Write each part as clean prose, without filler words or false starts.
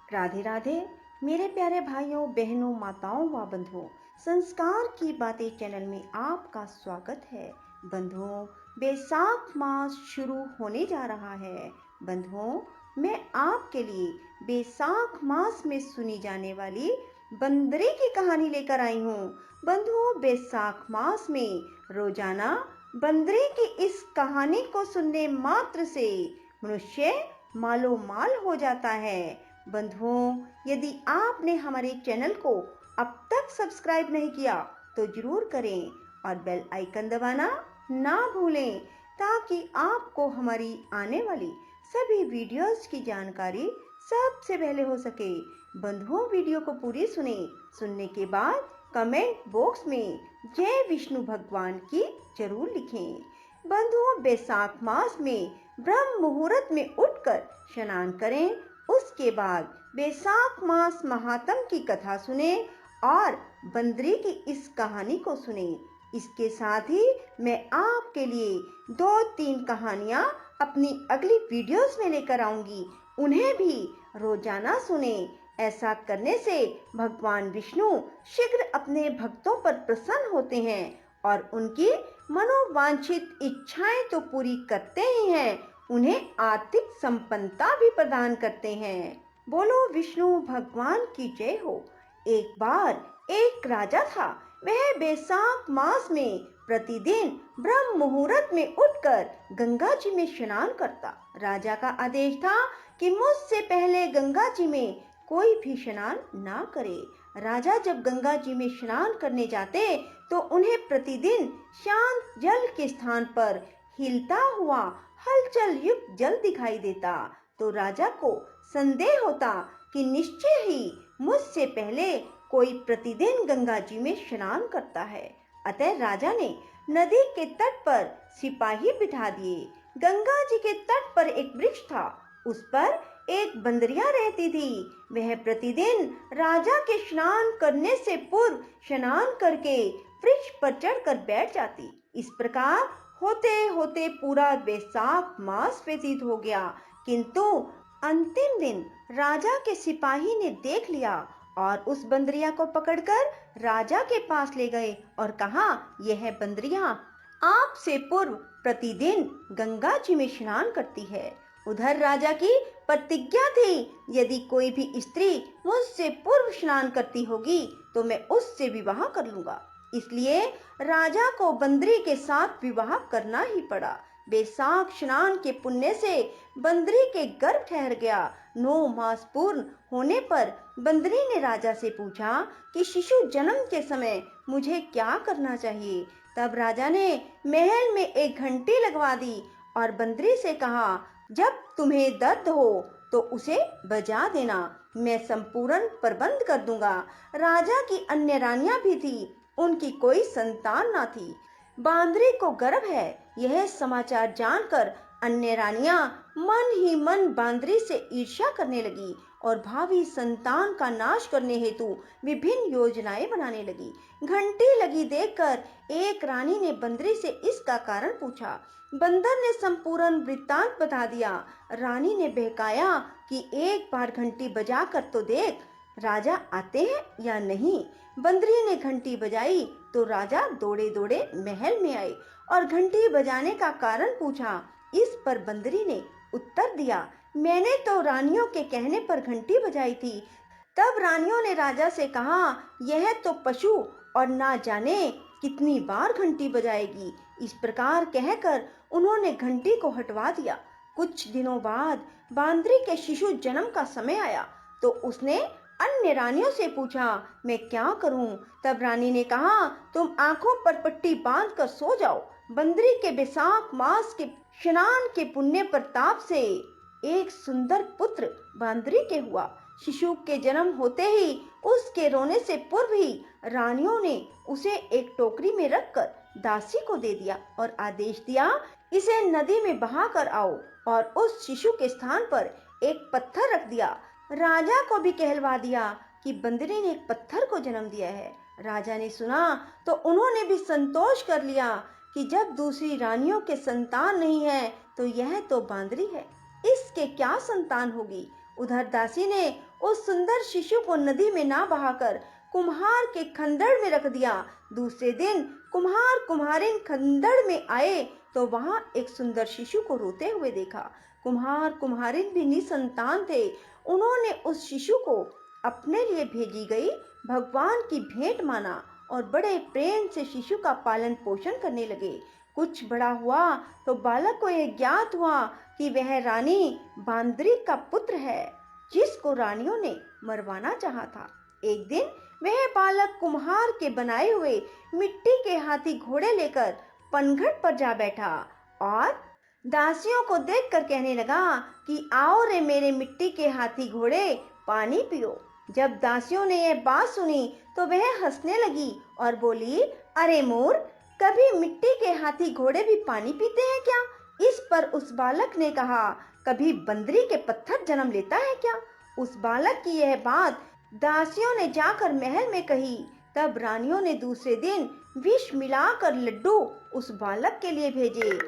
राधे राधे मेरे प्यारे भाइयों बहनों माताओं व बंधुओं। संस्कार की बातें चैनल में आपका स्वागत है। बंधुओं, बैसाख मास शुरू होने जा रहा है। बंधुओं, मैं आपके लिए बैसाख मास में सुनी जाने वाली बंदरी की कहानी लेकर आई हूँ। बंधुओं, बैसाख मास में रोजाना बंदरी की इस कहानी को सुनने मात्र से मनुष्य मालो माल हो जाता है। बंधुओं, यदि आपने हमारे चैनल को अब तक सब्सक्राइब नहीं किया तो जरूर करें और बेल आइकन दबाना ना भूलें ताकि आपको हमारी आने वाली सभी वीडियोस की जानकारी सबसे पहले हो सके। बंधुओं, वीडियो को पूरी सुनने के बाद कमेंट बॉक्स में जय विष्णु भगवान की जरूर लिखें। बंधुओं, बैसाख मास में ब्रह्म मुहूर्त में उठकर स्नान करें। उसके बाद बैसाख मास महात्म की कथा सुने और बंदरी की इस कहानी को सुने। इसके साथ ही मैं आपके लिए 2-3 कहानियां अपनी अगली वीडियोस में लेकर आऊंगी, उन्हें भी रोजाना सुने। ऐसा करने से भगवान विष्णु शीघ्र अपने भक्तों पर प्रसन्न होते हैं और उनकी मनोवांछित इच्छाएं तो पूरी करते ही हैं, उन्हें आर्थिक संपन्नता भी प्रदान करते हैं। बोलो विष्णु भगवान की जय हो। एक बार एक राजा था। वह बैसाख मास में प्रतिदिन ब्रह्म मुहूर्त में उठकर गंगा जी में स्नान करता। राजा का आदेश था कि मुझसे पहले गंगा जी में कोई भी स्नान ना करे। राजा जब गंगा जी में स्नान करने जाते तो उन्हें प्रतिदिन शांत जल के स्थान पर हिलता हुआ हलचल युक्त जल दिखाई देता। तो राजा को संदेह होता कि निश्चय ही मुझसे पहले कोई प्रतिदिन गंगा जी में स्नान करता है। अतः राजा ने नदी के तट पर सिपाही बिठा दिए। गंगा जी के तट पर एक वृक्ष था, उस पर एक बंदरिया रहती थी। वह प्रतिदिन राजा के स्नान करने से पूर्व स्नान करके वृक्ष पर चढ़कर बैठ जाती। इस प्रकार होते होते पूरा बैसाख मास व्यतीत हो गया, किंतु अंतिम दिन राजा के सिपाही ने देख लिया और उस बंदरिया को पकड़कर राजा के पास ले गए और कहा, यह बंदरिया आपसे पूर्व प्रतिदिन गंगा जी में स्नान करती है। उधर राजा की प्रतिज्ञा थी, यदि कोई भी स्त्री मुझसे पूर्व स्नान करती होगी तो मैं उससे विवाह कर लूंगा। इसलिए राजा को बंदरी के साथ विवाह करना ही पड़ा। बैसाख स्नान के पुण्य से बंदरी के गर्भ ठहर गया। 9 मास पूर्ण होने पर बंदरी ने राजा से पूछा कि शिशु जन्म के समय मुझे क्या करना चाहिए। तब राजा ने महल में एक घंटी लगवा दी और बंदरी से कहा, जब तुम्हें दर्द हो तो उसे बजा देना, मैं संपूर्ण प्रबंध कर दूंगा। राजा की अन्य रानियां भी थी, उनकी कोई संतान न थी। बांदरी को गर्भ है, यह समाचार जानकर अन्य रानियां मन ही मन बांदरी से ईर्ष्या करने लगी और भावी संतान का नाश करने हेतु विभिन्न योजनाएं बनाने लगी। घंटी लगी देखकर एक रानी ने बंदरी से इसका कारण पूछा। बंदर ने संपूर्ण वृत्तांत बता दिया। रानी ने बहकाया कि एक बार घंटी बजा कर तो देख, राजा आते हैं या नहीं। बंदरी ने घंटी बजाई तो राजा दौड़े दौड़े महल में आए और घंटी बजाने का कारण पूछा। इस पर बंदरी ने उत्तर दिया, मैंने तो रानियों के कहने पर घंटी बजाई थी। तब रानियों ने राजा से कहा, यह तो पशु और ना जाने कितनी बार घंटी बजाएगी। इस प्रकार कहकर उन्होंने घंटी को हटवा दिया। कुछ दिनों बाद बांदरी के शिशु जन्म का समय आया तो उसने अन्य रानियों से पूछा, मैं क्या करूं। तब रानी ने कहा, तुम आंखों पर पट्टी बांधकर सो जाओ। बंदरी के बैसाख मास के स्नान के पुण्य प्रताप से एक सुंदर पुत्र बांदरी के हुआ। शिशु के जन्म होते ही उसके रोने से पूर्व ही रानियों ने उसे एक टोकरी में रखकर दासी को दे दिया और आदेश दिया, इसे नदी में बहा कर आओ। और उस शिशु के स्थान पर एक पत्थर रख दिया। राजा को भी कहलवा दिया कि बंदरी ने एक पत्थर को जन्म दिया है। राजा ने सुना तो उन्होंने भी संतोष कर लिया कि जब दूसरी रानियों के संतान नहीं है तो यह तो बांदरी है, इसके क्या संतान होगी। उधर दासी ने उस सुंदर शिशु को नदी में ना बहाकर कुम्हार के खंदड़ में रख दिया। दूसरे दिन कुम्हार कुम्हारिन खंदड़ में आए तो वहां एक सुंदर शिशु को रोते हुए देखा। कुम्हार कुम्हारिन भी निसंतान थे। उन्होंने उस शिशु को अपने लिए भेजी गई भगवान की भेंट माना और बड़े प्रेम से शिशु का पालन पोषण करने लगे। कुछ बड़ा हुआ तो बालक को यह ज्ञात हुआ कि वह रानी बांदरी का पुत्र है, जिसको रानियों ने मरवाना चाहा था। एक दिन वह बालक कुम्हार के बनाए हुए मिट्टी के हाथी घोड़े लेकर पनघट पर जा बैठा और दासियों को देखकर कहने लगा कि आओ रे मेरे मिट्टी के हाथी घोड़े, पानी पियो। जब दासियों ने यह बात सुनी तो वह हंसने लगी और बोली, अरे मोर, कभी मिट्टी के हाथी घोड़े भी पानी पीते हैं क्या? इस पर उस बालक ने कहा, कभी बंदरी के पत्थर जन्म लेता है क्या? उस बालक की यह बात दासियों ने जाकर महल में कही। तब रानियों ने दूसरे दिन विष मिलाकर लड्डू उस बालक के लिए भेजे।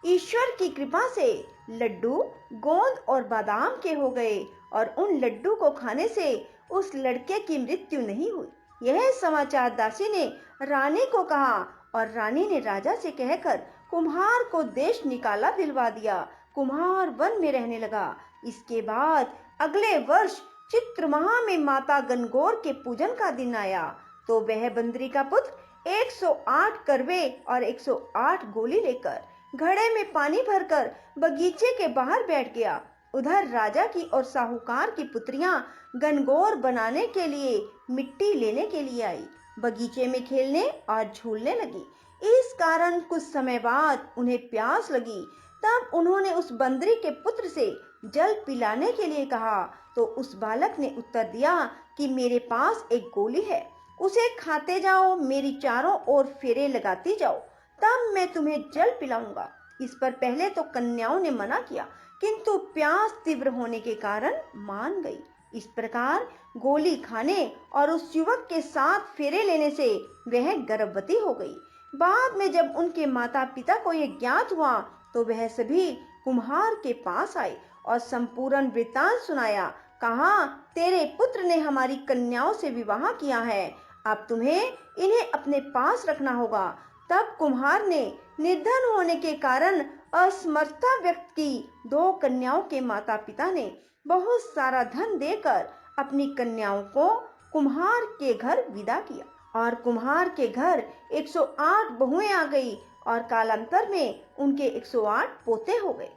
ईश्वर की कृपा से लड्डू गोंद और बादाम के हो गए और उन लड्डू को खाने से उस लड़के की मृत्यु नहीं हुई। यह समाचार दासी ने रानी को कहा और रानी ने राजा से कहकर कुम्हार को देश निकाला दिलवा दिया। कुम्हार वन में रहने लगा। इसके बाद अगले वर्ष चित्र माह में माता गणगौर के पूजन का दिन आया तो वह बंदरी का पुत्र 108 करवे और 108 गोली लेकर घड़े में पानी भरकर बगीचे के बाहर बैठ गया। उधर राजा की और साहूकार की पुत्रियां गणगौर बनाने के लिए मिट्टी लेने के लिए आई, बगीचे में खेलने और झूलने लगी। इस कारण कुछ समय बाद उन्हें प्यास लगी। तब उन्होंने उस बंदरी के पुत्र से जल पिलाने के लिए कहा तो उस बालक ने उत्तर दिया कि मेरे पास एक गोली है, उसे खाते जाओ, मेरी चारों ओर फेरे लगाती जाओ, तब मैं तुम्हें जल पिलाऊंगा। इस पर पहले तो कन्याओं ने मना किया, किंतु प्यास तीव्र होने के कारण मान गई। इस प्रकार गोली खाने और उस युवक के साथ फेरे लेने से वह गर्भवती हो गई। बाद में जब उनके माता पिता को यह ज्ञात हुआ तो वह सभी कुम्हार के पास आए और संपूर्ण वृत्तांत सुनाया। कहा, तेरे पुत्र ने हमारी कन्याओं से विवाह किया है, अब तुम्हें इन्हें अपने पास रखना होगा। तब कुम्हार ने निर्धन होने के कारण असमर्थता व्यक्त की। 2 कन्याओं के माता पिता ने बहुत सारा धन देकर अपनी कन्याओं को कुम्हार के घर विदा किया और कुम्हार के घर 108 बहुएं आ गई और कालांतर में उनके 108 पोते हो गए।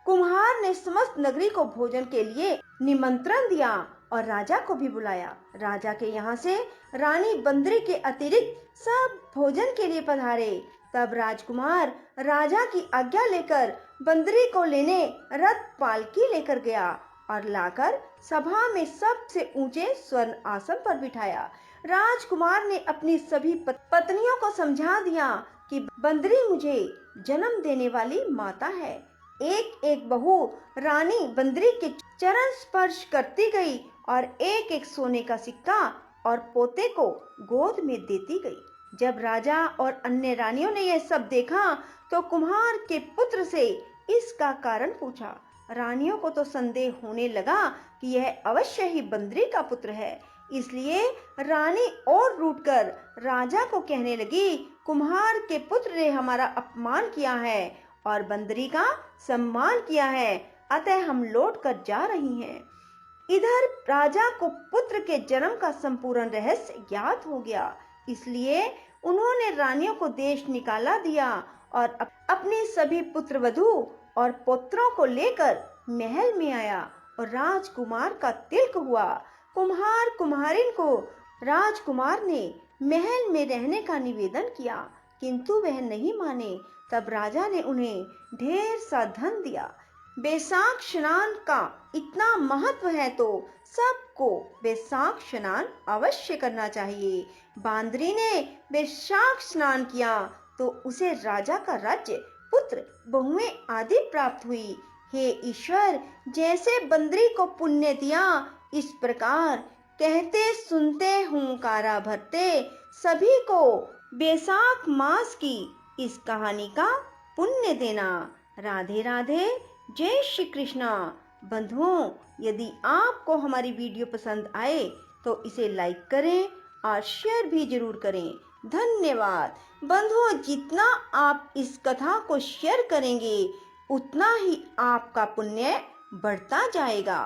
कुम्हार ने समस्त नगरी को भोजन के लिए निमंत्रण दिया और राजा को भी बुलाया। राजा के यहाँ से रानी बंदरी के अतिरिक्त सब भोजन के लिए पधारे। तब राजकुमार राजा की आज्ञा लेकर बंदरी को लेने रथ पालकी लेकर गया और लाकर सभा में सबसे ऊंचे स्वर्ण आसन पर बिठाया। राजकुमार ने अपनी सभी पत्नियों को समझा दिया कि बंदरी मुझे जन्म देने वाली माता है। एक एक बहू रानी बंदरी के चरण स्पर्श करती गई और एक एक सोने का सिक्का और पोते को गोद में देती गई। जब राजा और अन्य रानियों ने यह सब देखा तो कुम्हार के पुत्र से इसका कारण पूछा। रानियों को तो संदेह होने लगा कि यह अवश्य ही बंदरी का पुत्र है, इसलिए रानी और रूठकर राजा को कहने लगी, कुम्हार के पुत्र ने हमारा अपमान किया है और बंदरी का सम्मान किया है, अतः हम लौट कर जा रही हैं। इधर राजा को पुत्र के जन्म का संपूर्ण रहस्य ज्ञात हो गया, इसलिए उन्होंने रानियों को देश निकाला दिया और अपने सभी पुत्र वधू और पुत्रों को लेकर महल में आया और राजकुमार का तिलक हुआ। कुम्हार कुम्हारिन को राजकुमार ने महल में रहने का निवेदन किया, किंतु वह नहीं माने। तब राजा ने उन्हें ढेर सा धन दिया। बैसाख स्नान का इतना महत्व है तो सबको बैसाख स्नान अवश्य करना चाहिए। बांदरी ने बैसाख स्नान किया तो उसे राजा का राज्य, पुत्र, बहुएं आदि प्राप्त हुई। हे ईश्वर, जैसे बंदरी को पुण्य दिया, इस प्रकार कहते सुनते हुंकारा भरते सभी को बैसाख मास की इस कहानी का पुण्य देना। राधे राधे। जय श्री कृष्णा। बंधुओं, यदि आपको हमारी वीडियो पसंद आए तो इसे लाइक करें और शेयर भी जरूर करें। धन्यवाद। बंधुओं, जितना आप इस कथा को शेयर करेंगे उतना ही आपका पुण्य बढ़ता जाएगा।